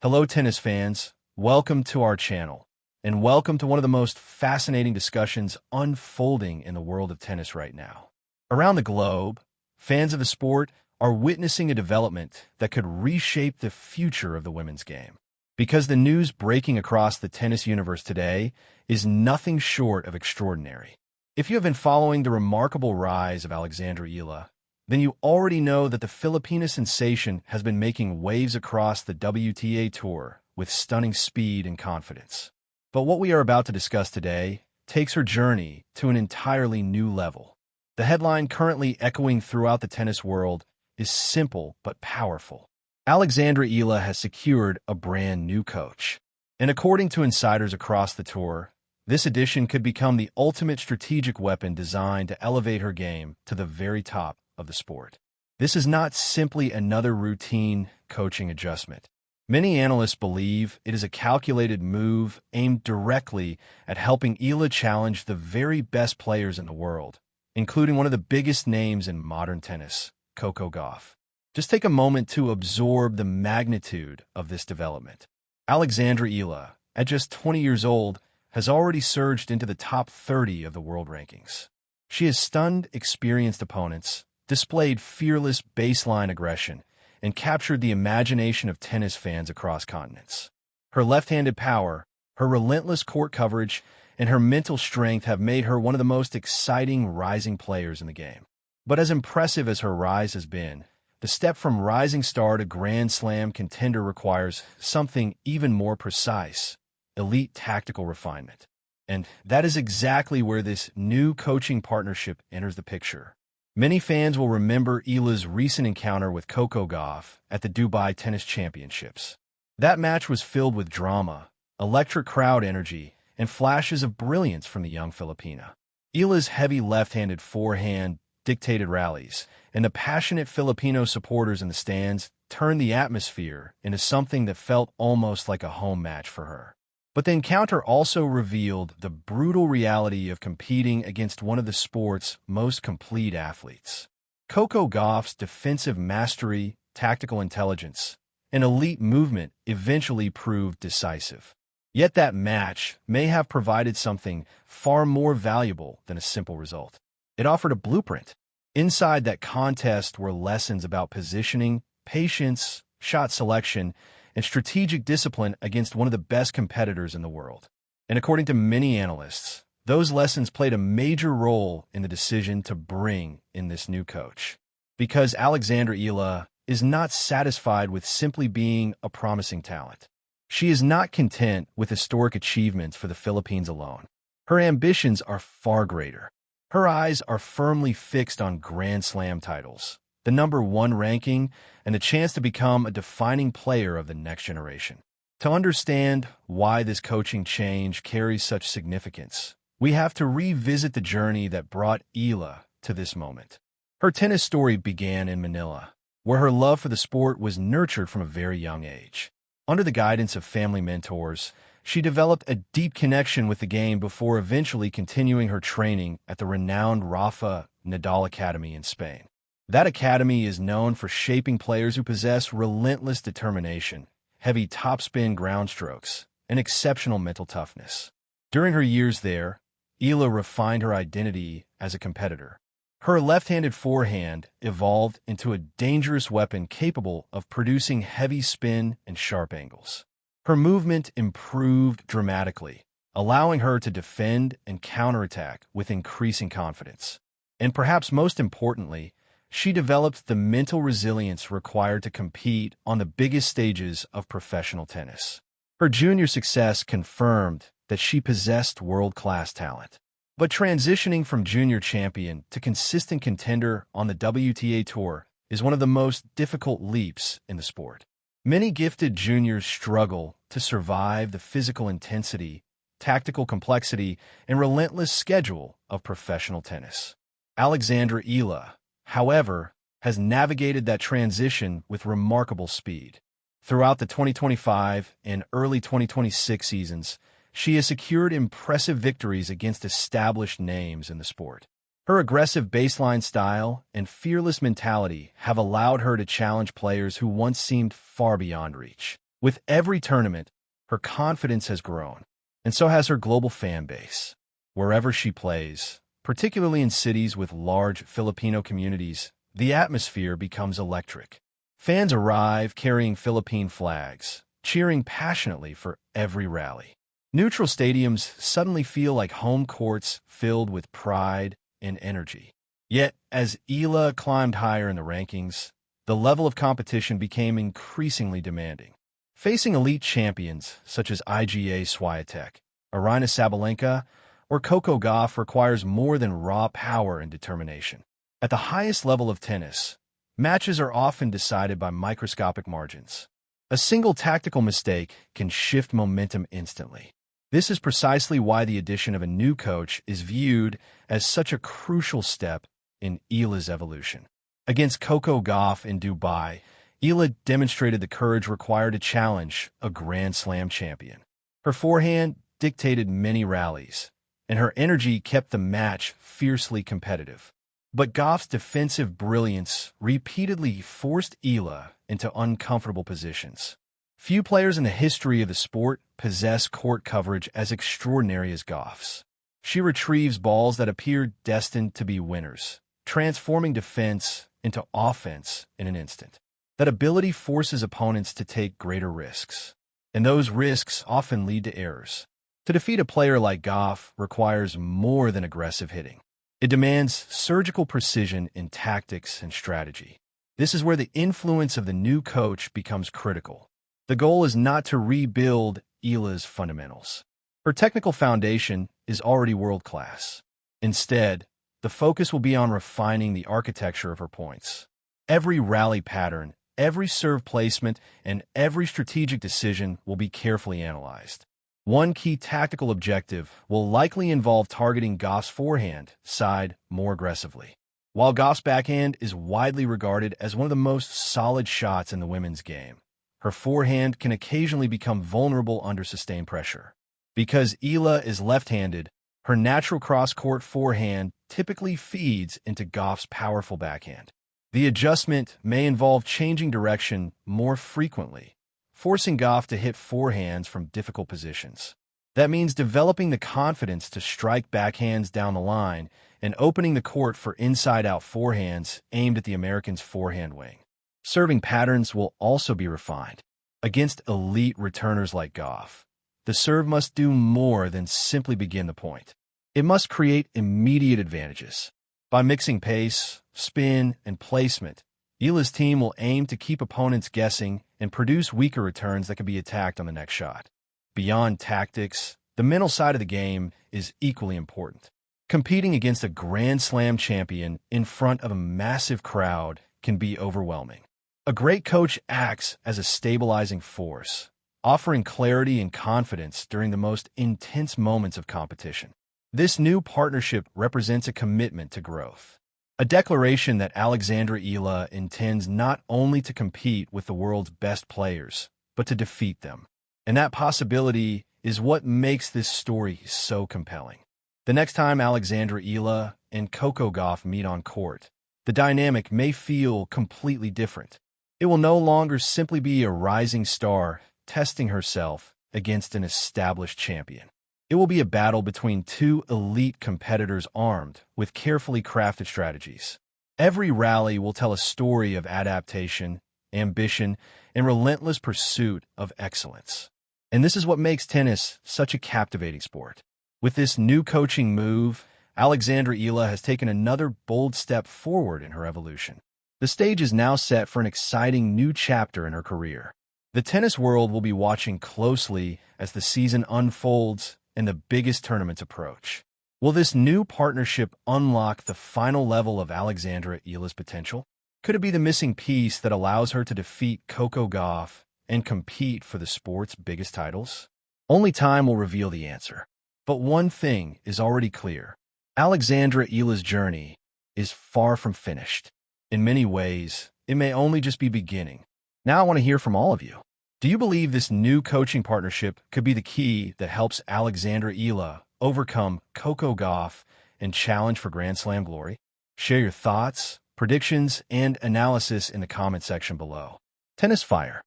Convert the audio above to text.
Hello, tennis fans. Welcome to our channel, and welcome to one of the most fascinating discussions unfolding in the world of tennis right now. Around the globe, fans of the sport are witnessing a development that could reshape the future of the women's game. Because the news breaking across the tennis universe today is nothing short of extraordinary. If you have been following the remarkable rise of Alexandra Eala, then you already know that the Filipina sensation has been making waves across the WTA Tour with stunning speed and confidence. But what we are about to discuss today takes her journey to an entirely new level. The headline currently echoing throughout the tennis world is simple but powerful. Alexandra Eala has secured a brand new coach. And according to insiders across the tour, this addition could become the ultimate strategic weapon designed to elevate her game to the very top of the sport. This is not simply another routine coaching adjustment. Many analysts believe it is a calculated move aimed directly at helping Eala challenge the very best players in the world, including one of the biggest names in modern tennis, Coco Gauff. Just take a moment to absorb the magnitude of this development. Alexandra Eala, at just 20 years old, has already surged into the top 30 of the world rankings. She has stunned experienced opponents, displayed fearless baseline aggression, and captured the imagination of tennis fans across continents. Her left-handed power, her relentless court coverage, and her mental strength have made her one of the most exciting rising players in the game. But as impressive as her rise has been, the step from rising star to Grand Slam contender requires something even more precise: elite tactical refinement. And that is exactly where this new coaching partnership enters the picture. Many fans will remember Eala's recent encounter with Coco Gauff at the Dubai Tennis Championships. That match was filled with drama, electric crowd energy, and flashes of brilliance from the young Filipina. Eala's heavy left-handed forehand dictated rallies, and the passionate Filipino supporters in the stands turned the atmosphere into something that felt almost like a home match for her. But the encounter also revealed the brutal reality of competing against one of the sport's most complete athletes. Coco Gauff's defensive mastery, tactical intelligence, and elite movement eventually proved decisive. Yet that match may have provided something far more valuable than a simple result. It offered a blueprint. Inside that contest were lessons about positioning, patience, shot selection, and strategic discipline against one of the best competitors in the world. And according to many analysts, those lessons played a major role in the decision to bring in this new coach. Because Alexandra Eala is not satisfied with simply being a promising talent. She is not content with historic achievements for the Philippines alone. Her ambitions are far greater. Her eyes are firmly fixed on Grand Slam titles, the #1 ranking, and the chance to become a defining player of the next generation. To understand why this coaching change carries such significance, we have to revisit the journey that brought Eala to this moment. Her tennis story began in Manila, where her love for the sport was nurtured from a very young age. Under the guidance of family mentors, she developed a deep connection with the game before eventually continuing her training at the renowned Rafa Nadal Academy in Spain. That academy is known for shaping players who possess relentless determination, heavy topspin ground strokes, and exceptional mental toughness. During her years there, Eala refined her identity as a competitor. Her left-handed forehand evolved into a dangerous weapon capable of producing heavy spin and sharp angles. Her movement improved dramatically, allowing her to defend and counterattack with increasing confidence. And perhaps most importantly, she developed the mental resilience required to compete on the biggest stages of professional tennis. Her junior success confirmed that she possessed world-class talent. But transitioning from junior champion to consistent contender on the WTA Tour is one of the most difficult leaps in the sport. Many gifted juniors struggle to survive the physical intensity, tactical complexity, and relentless schedule of professional tennis. Alexandra Eala, however, has navigated that transition with remarkable speed. Throughout the 2025 and early 2026 seasons, she has secured impressive victories against established names in the sport. Her aggressive baseline style and fearless mentality have allowed her to challenge players who once seemed far beyond reach. With every tournament, her confidence has grown, and so has her global fan base. Wherever she plays, particularly in cities with large Filipino communities, the atmosphere becomes electric. Fans arrive carrying Philippine flags, cheering passionately for every rally. Neutral stadiums suddenly feel like home courts filled with pride and energy. Yet, as Eala climbed higher in the rankings, the level of competition became increasingly demanding. Facing elite champions such as IGA-Swiatek, Aryna Sabalenka, or Coco Gauff requires more than raw power and determination. At the highest level of tennis, matches are often decided by microscopic margins. A single tactical mistake can shift momentum instantly. This is precisely why the addition of a new coach is viewed as such a crucial step in Eala's evolution. Against Coco Gauff in Dubai, Eala demonstrated the courage required to challenge a Grand Slam champion. Her forehand dictated many rallies, and her energy kept the match fiercely competitive. But Gauff's defensive brilliance repeatedly forced Eala into uncomfortable positions. Few players in the history of the sport possess court coverage as extraordinary as Gauff's. She retrieves balls that appear destined to be winners, transforming defense into offense in an instant. That ability forces opponents to take greater risks, and those risks often lead to errors. To defeat a player like Gauff requires more than aggressive hitting. It demands surgical precision in tactics and strategy. This is where the influence of the new coach becomes critical. The goal is not to rebuild Eala's fundamentals. Her technical foundation is already world-class. Instead, the focus will be on refining the architecture of her points. Every rally pattern, every serve placement, and every strategic decision will be carefully analyzed. One key tactical objective will likely involve targeting Gauff's forehand side more aggressively. While Gauff's backhand is widely regarded as one of the most solid shots in the women's game, her forehand can occasionally become vulnerable under sustained pressure. Because Eala is left-handed, her natural cross-court forehand typically feeds into Gauff's powerful backhand. The adjustment may involve changing direction more frequently, forcing Gauff to hit forehands from difficult positions. That means developing the confidence to strike backhands down the line and opening the court for inside-out forehands aimed at the Americans' forehand wing. Serving patterns will also be refined. Against elite returners like Gauff, the serve must do more than simply begin the point. It must create immediate advantages. By mixing pace, spin, and placement, Eala's team will aim to keep opponents guessing and produce weaker returns that can be attacked on the next shot. Beyond tactics, the mental side of the game is equally important. Competing against a Grand Slam champion in front of a massive crowd can be overwhelming. A great coach acts as a stabilizing force, offering clarity and confidence during the most intense moments of competition. This new partnership represents a commitment to growth, a declaration that Alexandra Eala intends not only to compete with the world's best players, but to defeat them. And that possibility is what makes this story so compelling. The next time Alexandra Eala and Coco Gauff meet on court, the dynamic may feel completely different. It will no longer simply be a rising star testing herself against an established champion. It will be a battle between two elite competitors armed with carefully crafted strategies. Every rally will tell a story of adaptation, ambition, and relentless pursuit of excellence. And this is what makes tennis such a captivating sport. With this new coaching move, Alexandra Eala has taken another bold step forward in her evolution. The stage is now set for an exciting new chapter in her career. The tennis world will be watching closely as the season unfolds and the biggest tournaments approach. Will this new partnership unlock the final level of Alexandra Eala's potential? Could it be the missing piece that allows her to defeat Coco Gauff and compete for the sport's biggest titles? Only time will reveal the answer. But one thing is already clear. Alexandra Eala's journey is far from finished. In many ways, it may only just be beginning. Now I want to hear from all of you. Do you believe this new coaching partnership could be the key that helps Alexandra Eala overcome Coco Gauff and challenge for Grand Slam glory? Share your thoughts, predictions, and analysis in the comment section below. Tennis Fire.